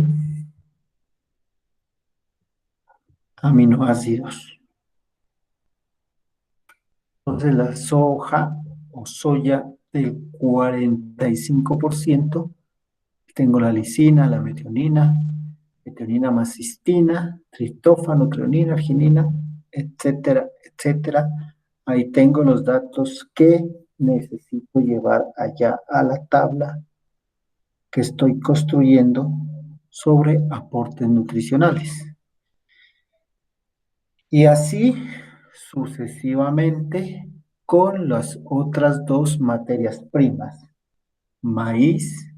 aminoácidos. Entonces la soja o soya del 45%, tengo la lisina, la metionina más cistina, triptófano, treonina, arginina, etcétera, etcétera. Ahí tengo los datos que necesito llevar allá a la tabla que estoy construyendo sobre aportes nutricionales. Y así sucesivamente con las otras dos materias primas, maíz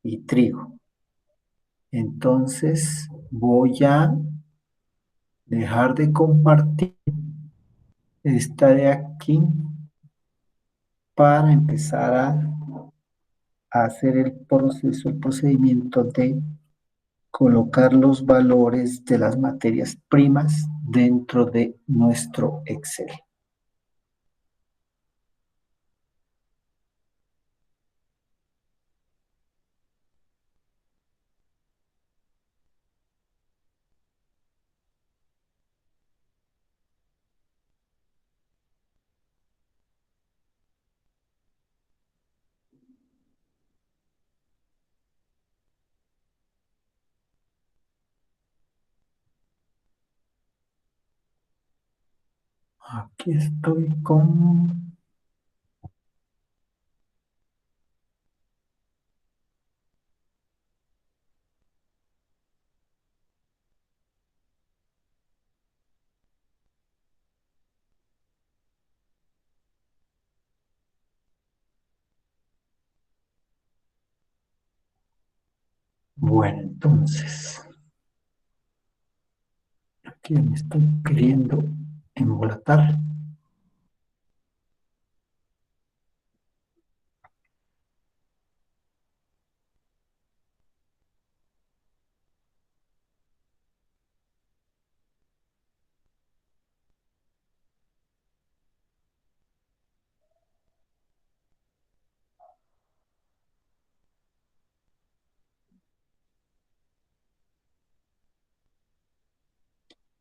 y trigo. Entonces voy a dejar de compartir esta de aquí para empezar a hacer el proceso, el procedimiento de colocar los valores de las materias primas dentro de nuestro Excel. Aquí estoy con... Bueno, entonces, aquí me estoy queriendo embolatar.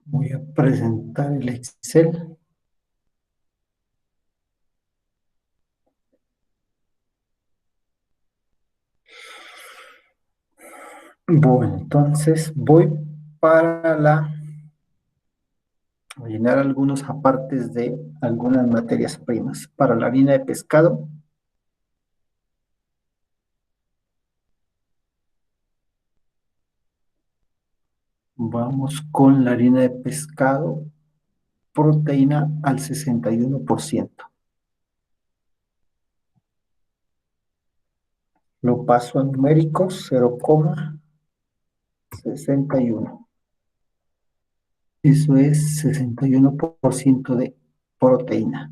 Voy a presentar el Excel. Bueno, entonces voy para a llenar algunos apartes de algunas materias primas. Para la harina de pescado, vamos con la harina de pescado, proteína al 61%. Lo paso a numéricos, 0,61. Eso es 61% de proteína.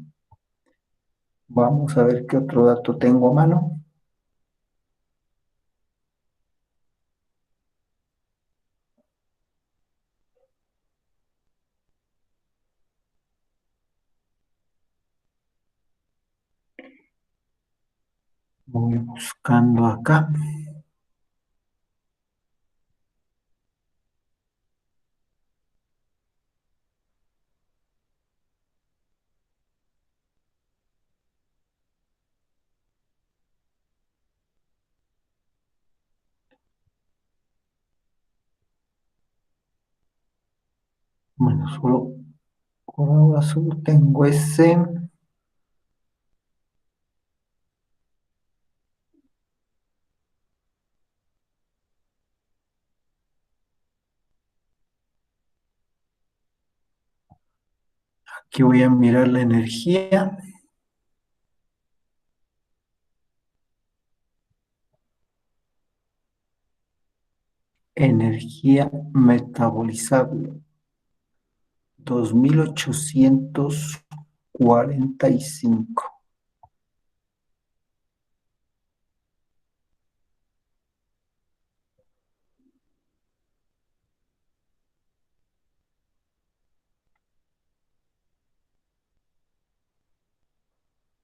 Vamos a ver qué otro dato tengo a mano. Voy buscando acá. Bueno, solo por ahora solo tengo ese. Aquí voy a mirar la energía. Energía metabolizable, 2845.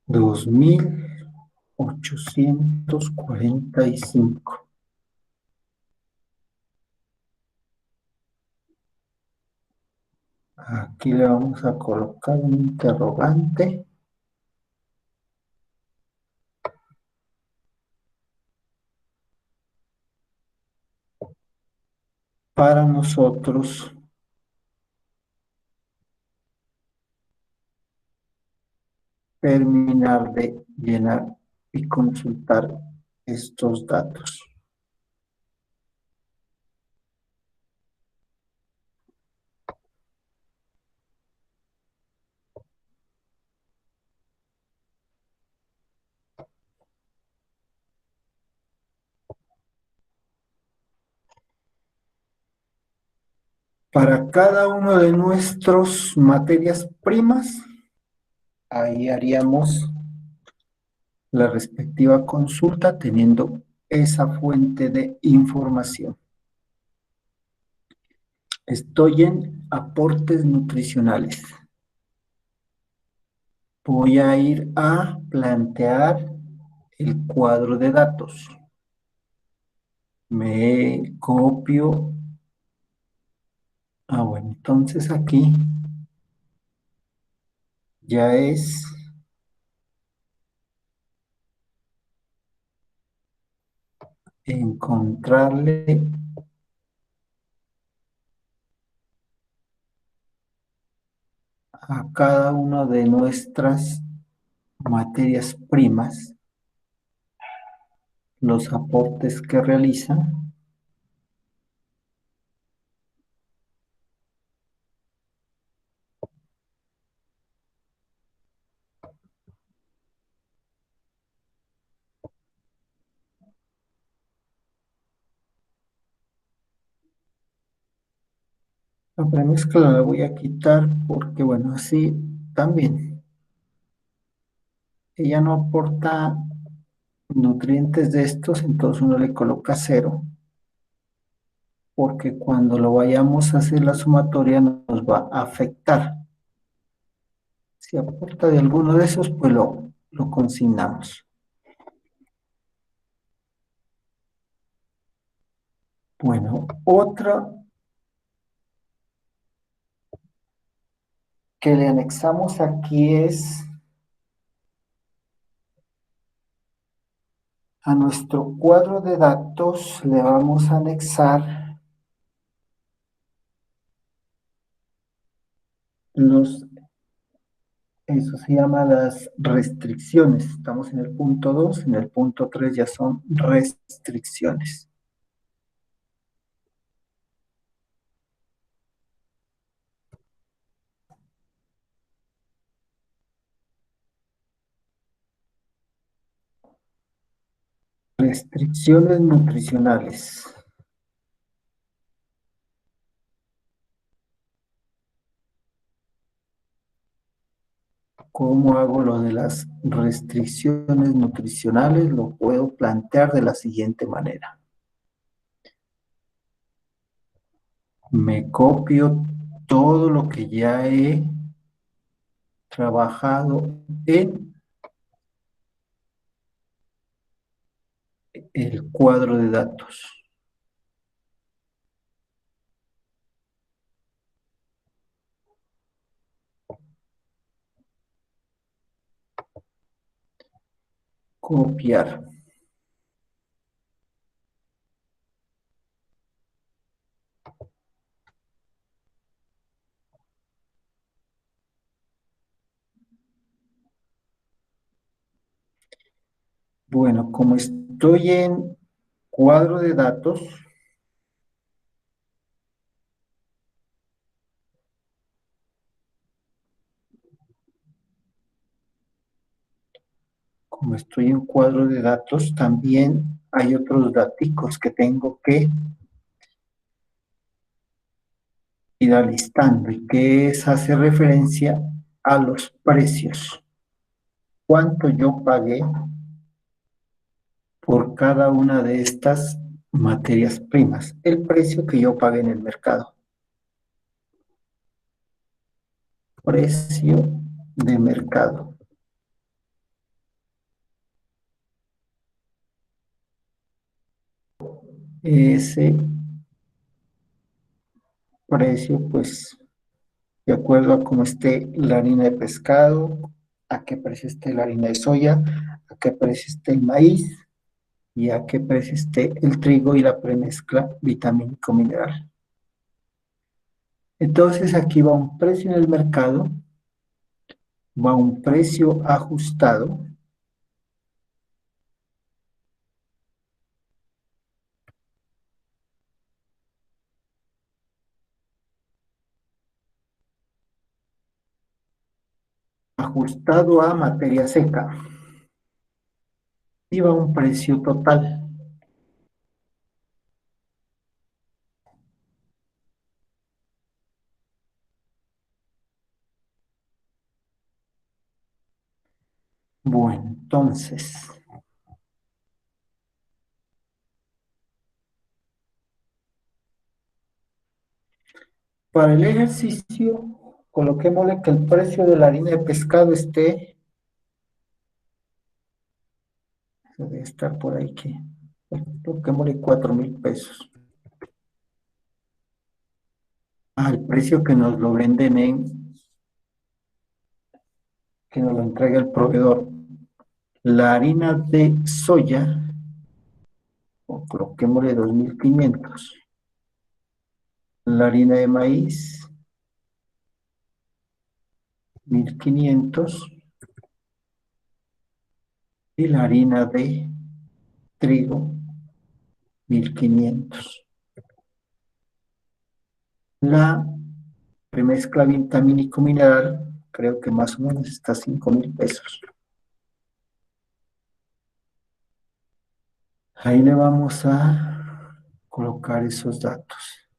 2845. Aquí le vamos a colocar un interrogante para nosotros terminar de llenar y consultar estos datos. Para cada uno de nuestros materias primas, ahí haríamos la respectiva consulta teniendo esa fuente de información. Estoy en aportes nutricionales. Voy a ir a plantear el cuadro de datos. Me copio. Bueno, entonces aquí ya es encontrarle a cada una de nuestras materias primas los aportes que realizan La premezcla la voy a quitar porque, bueno, así también. Ella no aporta nutrientes de estos, entonces uno le coloca cero, porque cuando lo vayamos a hacer la sumatoria nos va a afectar. Si aporta de alguno de esos, pues lo consignamos. Bueno, otra que le anexamos aquí es a nuestro cuadro de datos, le vamos a anexar los, eso se llama las restricciones. Estamos en el punto 2, en el punto 3 ya son restricciones. Restricciones nutricionales. ¿Cómo hago lo de las restricciones nutricionales? Lo puedo plantear de la siguiente manera. Me copio todo lo que ya he trabajado en el cuadro de datos. Copiar. Bueno, como estoy en cuadro de datos, como estoy en cuadro de datos, también hay otros datos que tengo que ir alistando y que es hace referencia a los precios. ¿Cuánto yo pagué por cada una de estas materias primas? El precio que yo pagué en el mercado. Precio de mercado. Ese precio, pues, de acuerdo a cómo esté la harina de pescado, a qué precio esté la harina de soya, a qué precio esté el maíz y a qué precio esté el trigo y la premezcla vitamínico mineral. Entonces aquí va un precio en el mercado, va un precio ajustado, ajustado a materia seca y va un precio total. Bueno, entonces, para el ejercicio, coloquémosle que el precio de la harina de pescado esté, debe estar por ahí que, coloquémosle 4.000 pesos. Al precio que nos lo venden que nos lo entrega el proveedor. La harina de soya, o coloquémosle 2.500. La harina de maíz, 1.500. Y la harina de trigo, 1.500. La premezcla vitamínico mineral, creo que más o menos está a 5.000 pesos. Ahí le vamos a colocar esos datos.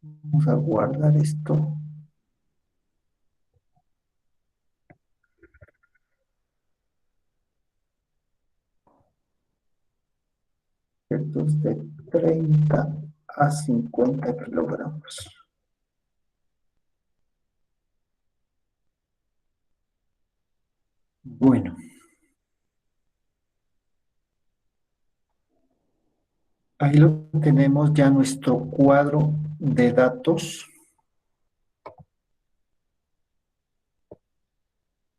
Vamos a guardar esto. Objetos de 30 a 50 kilogramos. Bueno, ahí lo tenemos ya nuestro cuadro de datos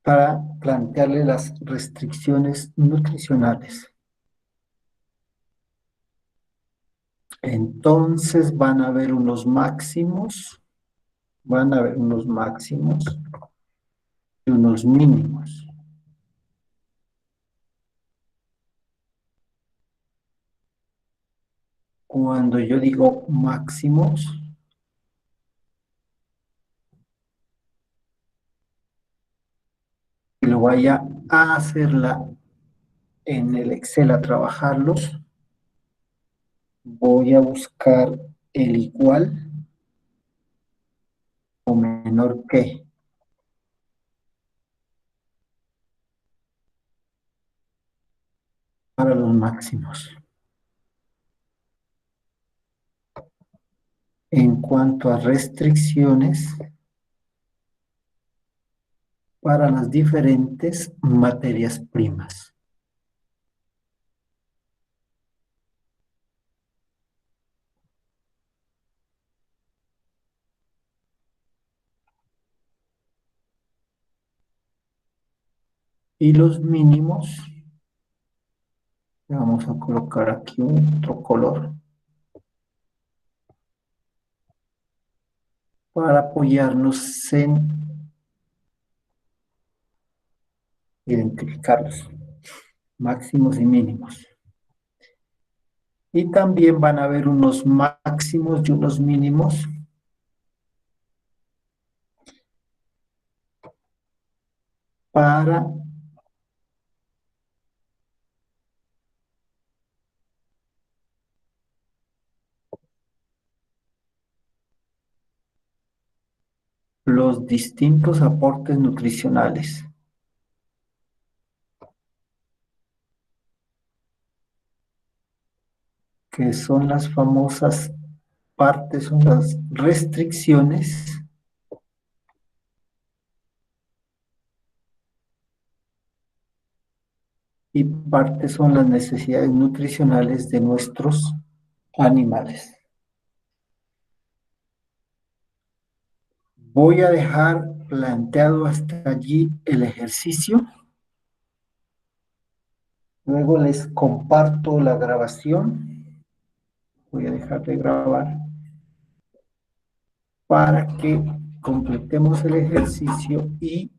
para plantearle las restricciones nutricionales. Entonces van a haber unos máximos y unos mínimos. Cuando yo digo máximos, y lo vaya a hacerla en el Excel a trabajarlos, voy a buscar el igual o menor que para los máximos. En cuanto a restricciones para las diferentes materias primas. Y los mínimos, vamos a colocar aquí otro color para apoyarnos en identificarlos, máximos y mínimos. Y también van a haber unos máximos y unos mínimos para los distintos aportes nutricionales, que son las famosas partes, son las restricciones y partes son las necesidades nutricionales de nuestros animales. Voy a dejar planteado hasta allí el ejercicio. Luego les comparto la grabación. Voy a dejar de grabar para que completemos el ejercicio y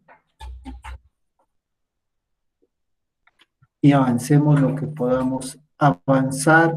avancemos lo que podamos avanzar